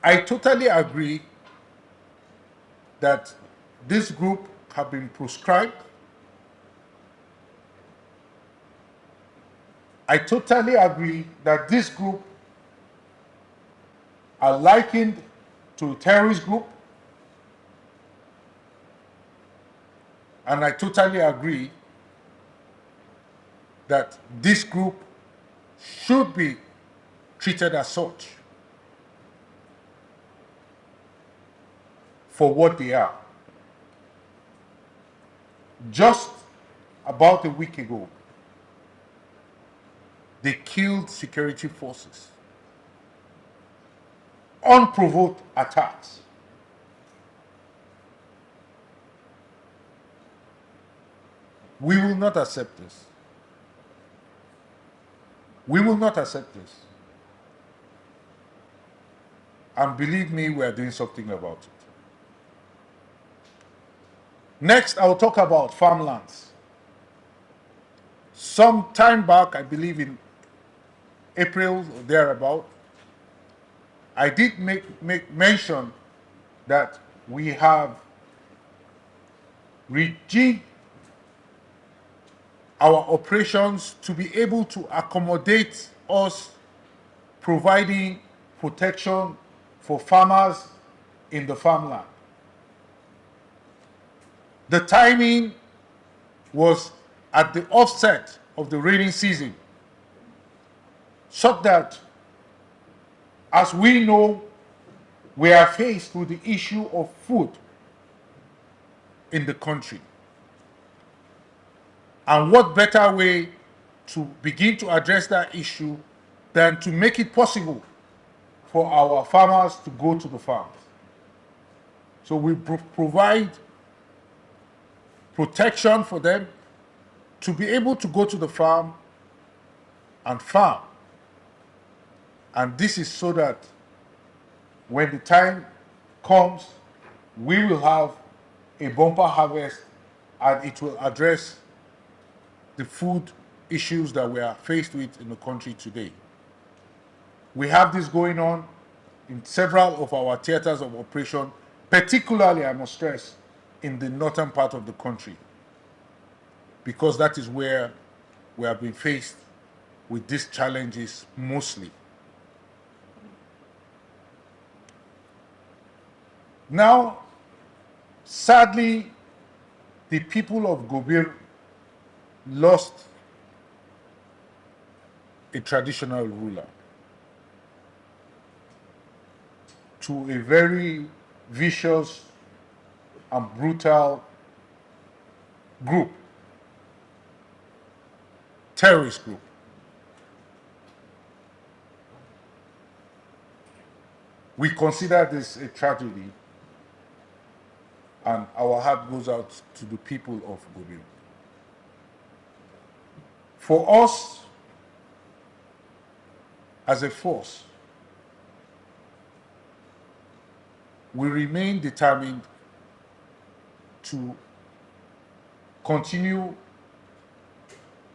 I totally agree that this group have been proscribed. I totally agree that this group are likened to a terrorist group. And I totally agree that this group should be treated as such for what they are. Just about a week ago, they killed security forces. Unprovoked attacks. We will not accept this. We will not accept this. And believe me, we are doing something about it. Next, I'll talk about farmlands. Some time back, I believe in April or thereabout, I did make mention that we have rejigged our operations to be able to accommodate us providing protection for farmers in the farmland. The timing was at the offset of the rainy season, such that, as we know, we are faced with the issue of food in the country. And what better way to begin to address that issue than to make it possible for our farmers to go to the farms. So we provide protection for them to be able to go to the farm and farm. And this is so that when the time comes, we will have a bumper harvest and it will address the food issues that we are faced with in the country today. We have this going on in several of our theaters of operation, particularly, I must stress, in the northern part of the country, because that is where we have been faced with these challenges mostly. Now, sadly, the people of Gobir lost a traditional ruler to a very vicious and brutal group, terrorist group. We consider this a tragedy, and our heart goes out to the people of Gobir. For us, as a force, we remain determined to continue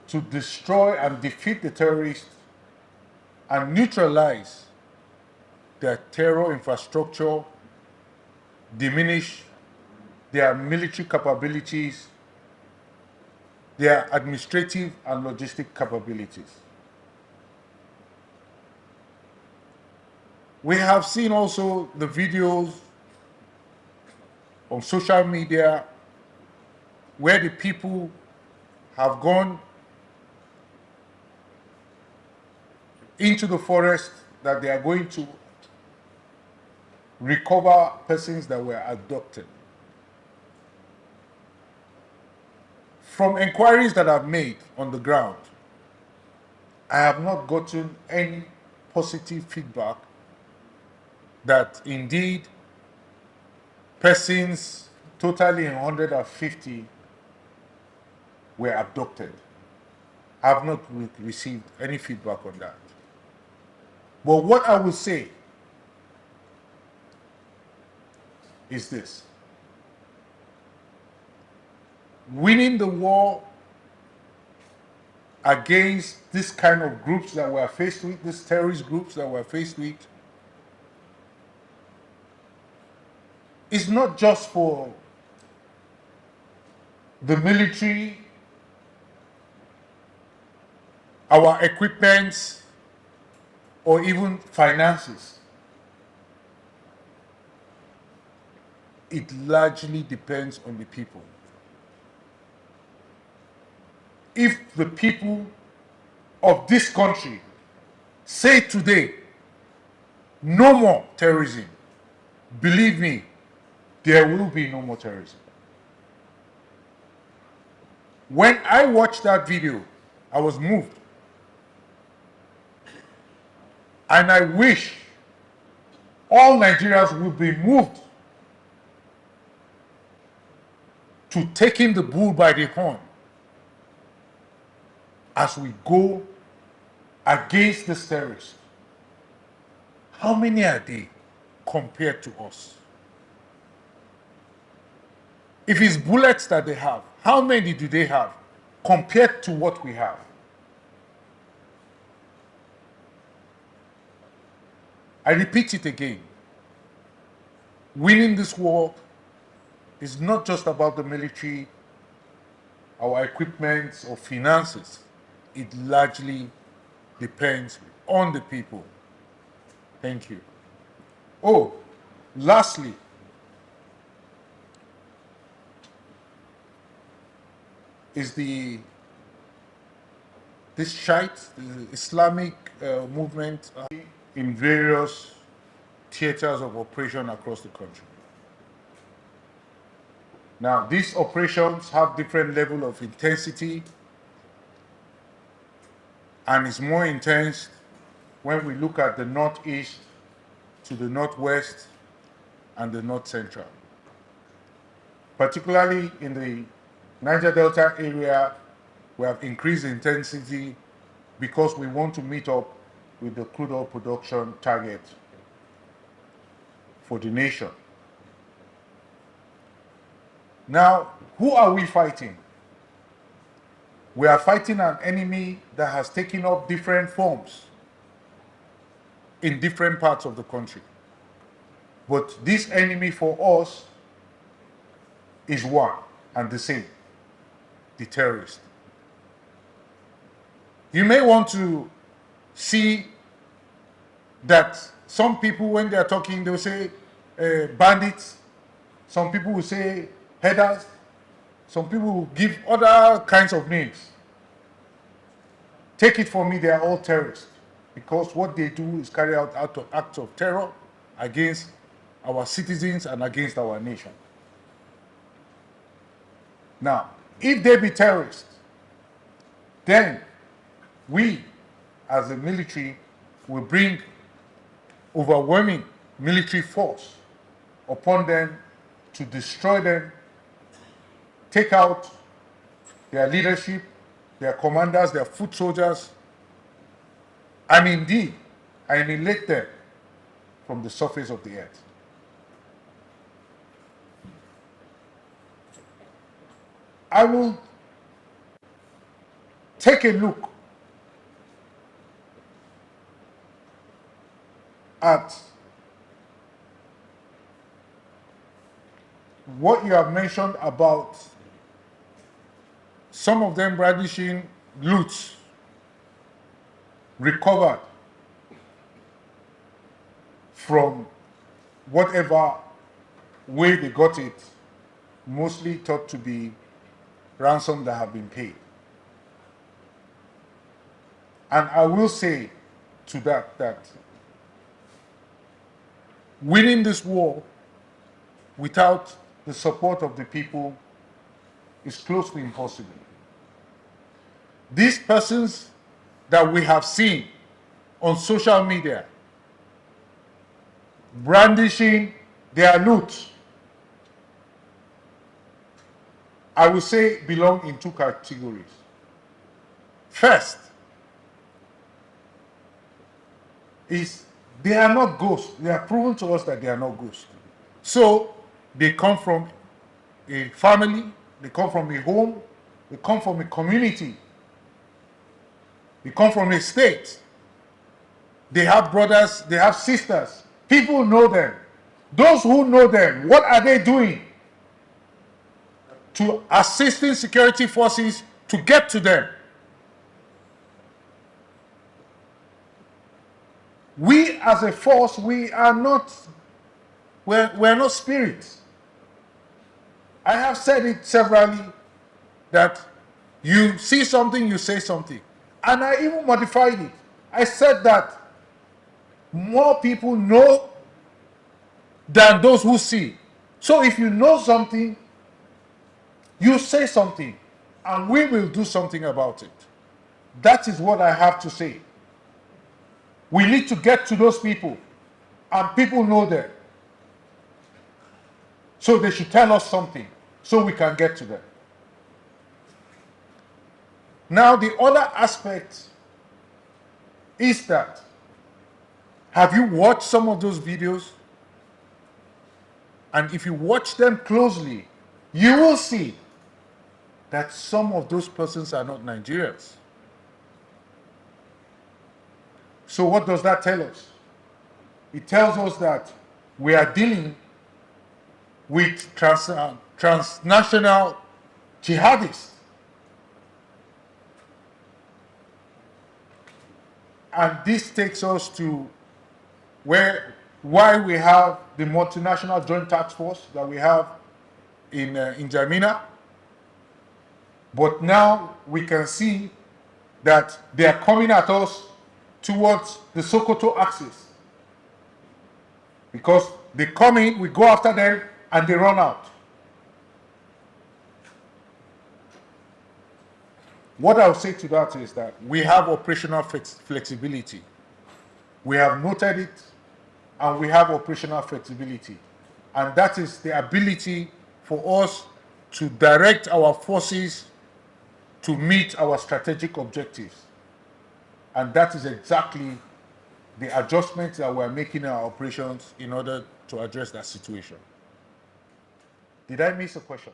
to destroy and defeat the terrorists and neutralize their terror infrastructure, diminish their military capabilities, their administrative and logistic capabilities. We have seen also the videos on social media where the people have gone into the forest that they are going to recover persons that were abducted. From inquiries that I've made on the ground, I have not gotten any positive feedback that indeed persons totally 150 were abducted. I have not received any feedback on that. But what I will say is this: winning the war against this kind of groups that we're faced with, these terrorist groups that we're faced with, is not just for the military, our equipment, or even finances. It largely depends on the people. If the people of this country say today, no more terrorism, believe me, there will be no more terrorism. When I watched that video, I was moved. And I wish all Nigerians would be moved to taking the bull by the horn as we go against this terrorist. How many are they compared to us? If it's bullets that they have, how many do they have compared to what we have? I repeat it again. Winning this war is not just about the military, our equipment, or finances. It largely depends on the people. Thank you. Oh, lastly, is this Shiite, the Islamic movement in various theaters of operation across the country. Now, these operations have different level of intensity, and it's more intense when we look at the northeast to the northwest and the north central. Particularly in the Niger Delta area, we have increased intensity because we want to meet up with the crude oil production target for the nation. Now, who are we fighting? We are fighting an enemy that has taken up different forms in different parts of the country. But this enemy for us is one and the same, the terrorist. You may want to see that some people, when they are talking, they will say bandits. Some people will say headers. Some people will give other kinds of names. Take it from me, they are all terrorists, because what they do is carry out acts of terror against our citizens and against our nation. Now, if they be terrorists, then we, as a military, will bring overwhelming military force upon them to destroy them, take out their leadership, their commanders, their foot soldiers, and indeed annihilate them from the surface of the earth. I will take a look at what you have mentioned about some of them brandishing loot recovered from whatever way they got it, mostly thought to be ransom that have been paid. And I will say to that winning this war without the support of the people is close to impossible. These persons that we have seen on social media brandishing their loot, I will say belong in two categories. First is they are not ghosts. They are proven to us that they are not ghosts. So they come from a family, they come from a home, they come from a community, they come from a state. They have brothers, they have sisters. People know them. Those who know them, what are they doing to assisting security forces to get to them? We as a force, we're not spirits. I have said it severally that you see something, you say something. And I even modified it. I said that more people know than those who see. So if you know something, you say something, and we will do something about it. That is what I have to say. We need to get to those people, and people know them. So they should tell us something, so we can get to them. Now, the other aspect is that, have you watched some of those videos? And if you watch them closely, you will see that some of those persons are not Nigerians. So what does that tell us? It tells us that we are dealing with transnational jihadists. And this takes us to why we have the multinational joint task force that we have in N'Djamena. But now we can see that they are coming at us towards the Sokoto axis. Because they come in, we go after them, and they run out. What I'll say to that is that we have operational flexibility. We have noted it, and we have operational flexibility. And that is the ability for us to direct our forces to meet our strategic objectives. And that is exactly the adjustments that we're making in our operations in order to address that situation. Did I miss a question?